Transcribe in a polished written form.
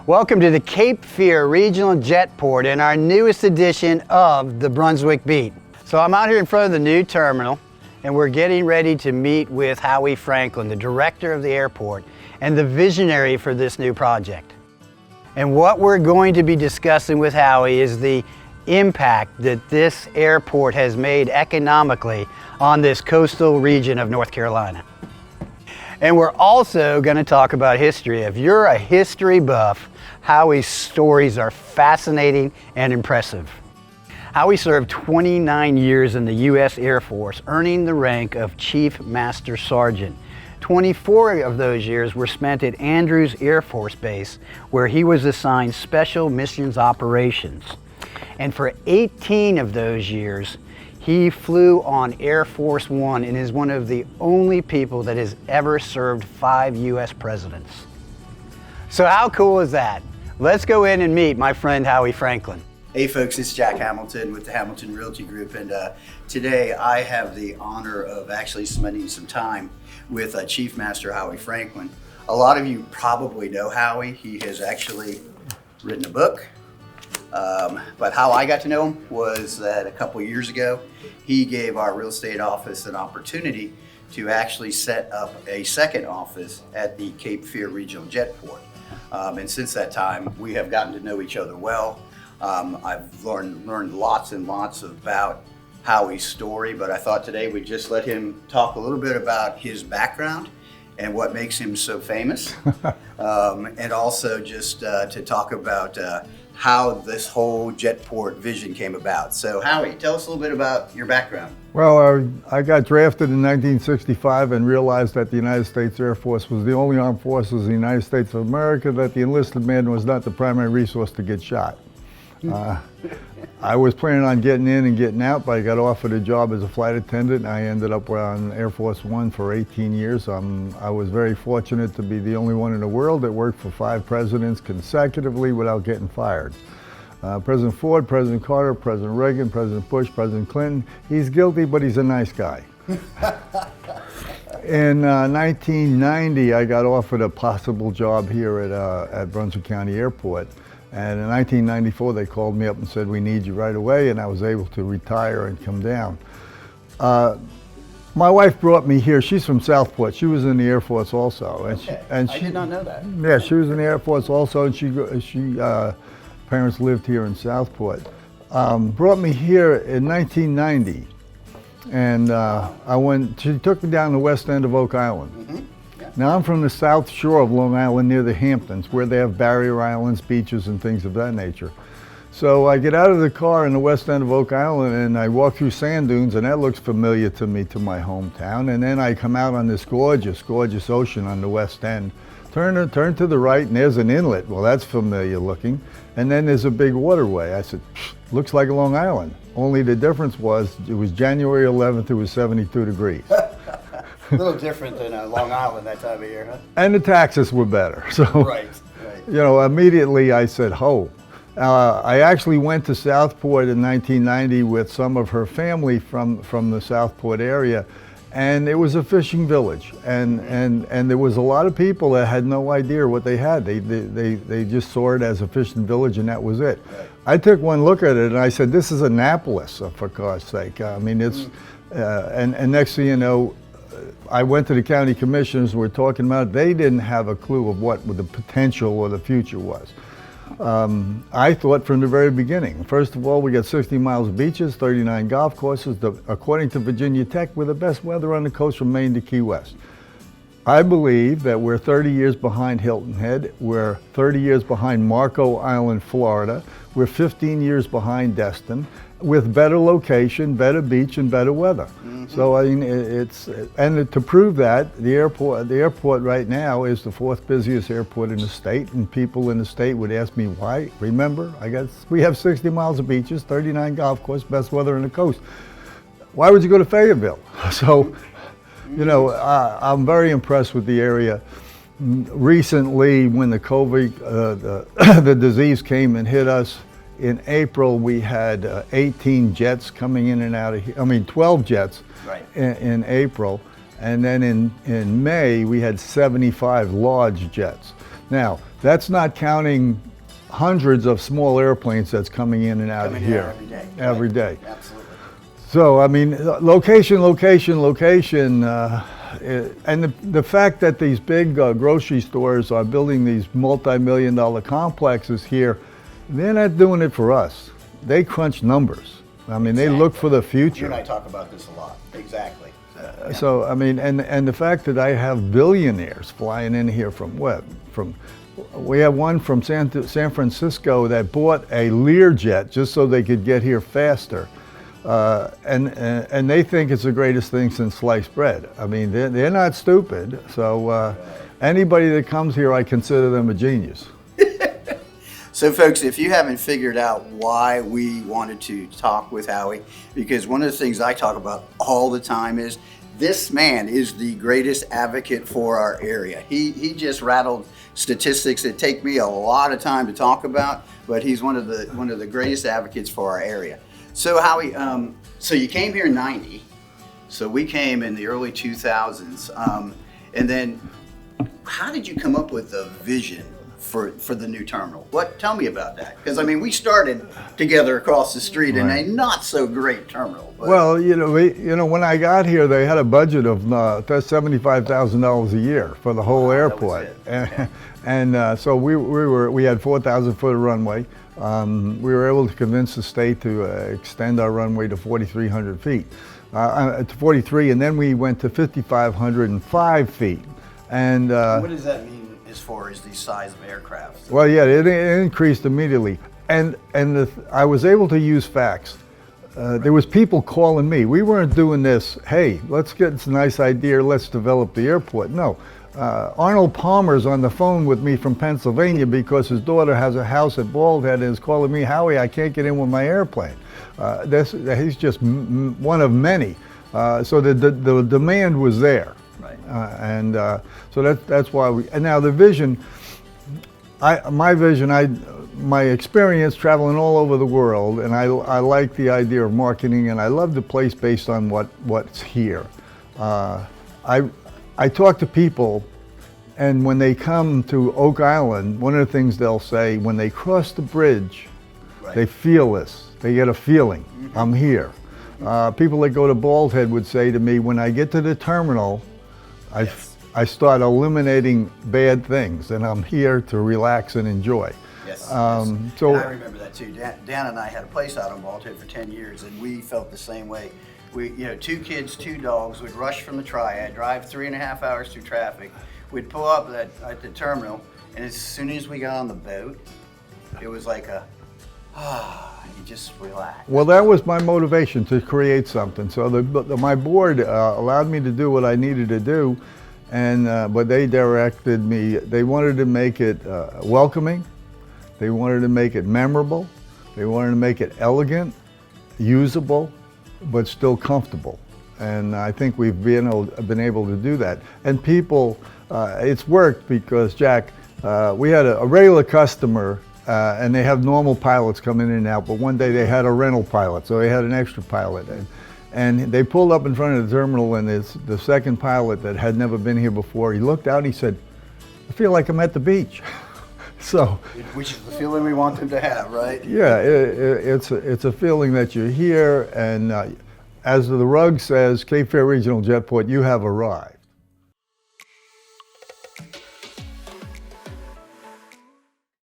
Welcome to the Cape Fear Regional Jetport and our newest edition of the Brunswick Beat. So I'm out here in front of the new terminal and we're getting ready to meet with Howie Franklin, the director of the airport and the visionary for this new project. And what we're going to be discussing with Howie is the impact that this airport has made economically on this coastal region of North Carolina. And we're also going to talk about history. If you're a history buff, Howie's stories are fascinating and impressive. Howie served 29 years in the U.S. Air Force, earning the rank of Chief Master Sergeant. 24 of those years were spent at Andrews Air Force Base, where he was assigned Special Missions Operations. And for 18 of those years, he flew on Air Force One and is one of the only people that has ever served 5 U.S. presidents. So how cool is that? Let's go in and meet my friend Howie Franklin. Hey folks, it's Jack Hamilton with the Hamilton Realty Group, and today I have the honor of actually spending some time with Chief Master Howie Franklin. A lot of you probably know Howie. He has actually written a book. But how I got to know him was that a couple years ago, he gave our real estate office an opportunity to actually set up a second office at the Cape Fear Regional Jetport. And since that time, we have gotten to know each other well. I've learned lots and lots about Howie's story, but I thought today we'd just let him talk a little bit about his background and what makes him so famous. And also just to talk about how this whole Jetport vision came about. So Howie, tell us a little bit about your background. Well, I got drafted in 1965 and realized that the United States Air Force was the only armed forces in the United States of America that the enlisted man was not the primary resource to get shot. I was planning on getting in and getting out, but I got offered a job as a flight attendant. I ended up on Air Force One for 18 years. I was very fortunate to be the only one in the world that worked for 5 presidents consecutively without getting fired. President Ford, President Carter, President Reagan, President Bush, President Clinton. He's guilty, but he's a nice guy. In 1990, I got offered a possible job here at Brunswick County Airport. And in 1994, they called me up and said, we need you right away, and I was able to retire and come down. My wife brought me here. She's from Southport. She was in the Air Force also. And I did not know that. Yeah, she was in the Air Force also, and she parents lived here in Southport. Brought me here in 1990, and she took me down the west end of Oak Island. Mm-hmm. Now I'm from the south shore of Long Island near the Hamptons, where they have barrier islands, beaches, and things of that nature. So I get out of the car in the west end of Oak Island and I walk through sand dunes, and that looks familiar to me, to my hometown. And then I come out on this gorgeous, gorgeous ocean on the west end. Turn to the right and there's an inlet. Well, that's familiar looking. And then there's a big waterway. I said, looks like Long Island. Only the difference was it was January 11th, it was 72 degrees. A little different than Long Island that time of year, huh? And the taxes were better. So, right. You know, immediately I said, ho. I actually went to Southport in 1990 with some of her family from the Southport area, and it was a fishing village. And there was a lot of people that had no idea what they had. They just saw it as a fishing village, and that was it. Right. I took one look at it and I said, this is Annapolis, for God's sake. I mean, it's, and next thing you know, I went to the county commissioners, we're talking about it. They didn't have a clue of what the potential or the future was. I thought from the very beginning, first of all, we got 60 miles of beaches, 39 golf courses. According to Virginia Tech, we're the best weather on the coast from Maine to Key West. I believe that we're 30 years behind Hilton Head. We're 30 years behind Marco Island, Florida. We're 15 years behind Destin, with better location, better beach, and better weather. Mm-hmm. So I mean, and to prove that, the airport right now is the 4th busiest airport in the state, and people in the state would ask me why. Remember, we have 60 miles of beaches, 39 golf courses, best weather on the coast. Why would you go to Fayetteville? So, you know, I'm very impressed with the area. Recently, when the COVID, the disease came and hit us, in April we had 18 jets coming in and out of here. I mean, 12 jets in April. And then in May, we had 75 large jets. Now, that's not counting hundreds of small airplanes that's coming in and out of here every day. every day. Absolutely. So, I mean, location, and the fact that these big grocery stores are building these multi-million-dollar complexes here, they're not doing it for us. They crunch numbers. I mean, they look for the future. You and I talk about this a lot. Exactly. So, I mean, and the fact that I have billionaires flying in here from we have one from San Francisco that bought a Learjet just so they could get here faster. And they think it's the greatest thing since sliced bread. I mean, they're not stupid. So anybody that comes here, I consider them a genius. So folks, if you haven't figured out why we wanted to talk with Howie, because one of the things I talk about all the time is this man is the greatest advocate for our area. He just rattled statistics that take me a lot of time to talk about, but he's one of the greatest advocates for our area. So Howie, so you came here in '90, so we came in the early 2000s, and then how did you come up with the vision for the new terminal? Tell me about that, because I mean we started together across the street in a not so great terminal. But. Well, when I got here, they had a budget of $75,000 a year for the whole airport, and so we had 4,000 foot of runway. We were able to convince the state to extend our runway to 4,300 feet, to 43, and then we went to 5,505 feet. And what does that mean as far as the size of aircraft? Well, yeah, it increased immediately, and I was able to use fax. There was people calling me. We weren't doing this, hey, let's get this nice idea, let's develop the airport. No. Arnold Palmer's on the phone with me from Pennsylvania because his daughter has a house at Bald Head and is calling me, Howie, I can't get in with my airplane. He's just one of many. So the demand was there. Right. So that's why and now the vision, my experience traveling all over the world, and I like the idea of marketing, and I love the place based on what's here. I talk to people, and when they come to Oak Island, one of the things they'll say, when they cross the bridge, they feel this. They get a feeling, I'm here. People that go to Bald Head would say to me, when I get to the terminal, I start eliminating bad things, and I'm here to relax and enjoy. Yes. So and I remember that too. Dan and I had a place out on Bald Head for 10 years, and we felt the same way. We, 2 kids, 2 dogs, would rush from the Triad, drive 3.5 hours through traffic. We'd pull up at the terminal, and as soon as we got on the boat, it was like you just relax. Well, that was my motivation to create something. So my board allowed me to do what I needed to do, and but they directed me. They wanted to make it welcoming. They wanted to make it memorable. They wanted to make it elegant, usable, but still comfortable. And I think we've been able to do that. And people, it's worked because, Jack, we had a regular customer, and they have normal pilots come in and out, but one day they had a rental pilot, so they had an extra pilot. And they pulled up in front of the terminal, and the second pilot that had never been here before, he looked out and he said, I feel like I'm at the beach. So, which is the feeling we want them to have, right? Yeah, it's a feeling that you're here, and as the rug says, Cape Fear Regional Jetport, you have arrived.